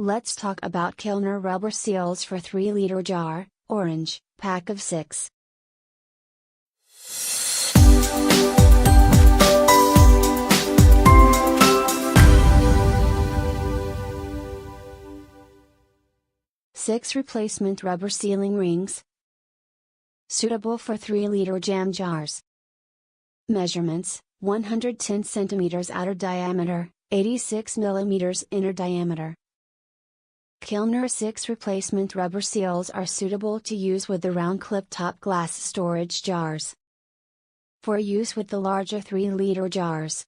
Let's talk about Kilner rubber seals for 3-liter jar, orange, pack of 6. Six replacement rubber sealing rings. Suitable for 3-liter jam jars. Measurements: 110 cm outer diameter, 86 mm inner diameter. Kilner 6 replacement rubber seals are suitable to use with the round clip-top glass storage jars. For use with the larger 3-liter jars.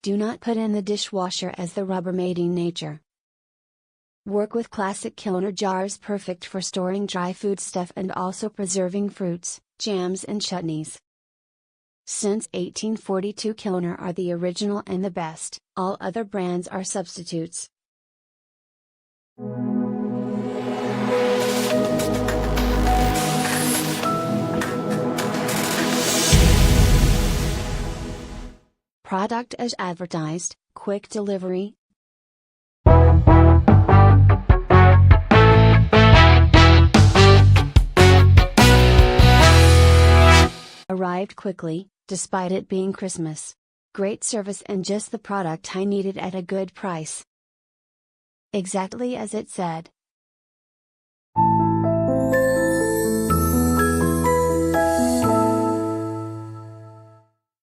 Do not put in the dishwasher as the rubber made in nature. Work with classic Kilner jars, perfect for storing dry foodstuff and also preserving fruits, jams and chutneys. Since 1842, Kilner are the original and the best, all other brands are substitutes. Product as advertised, quick delivery. Arrived quickly, despite it being Christmas. Great service and just the product I needed at a good price. Exactly as it said.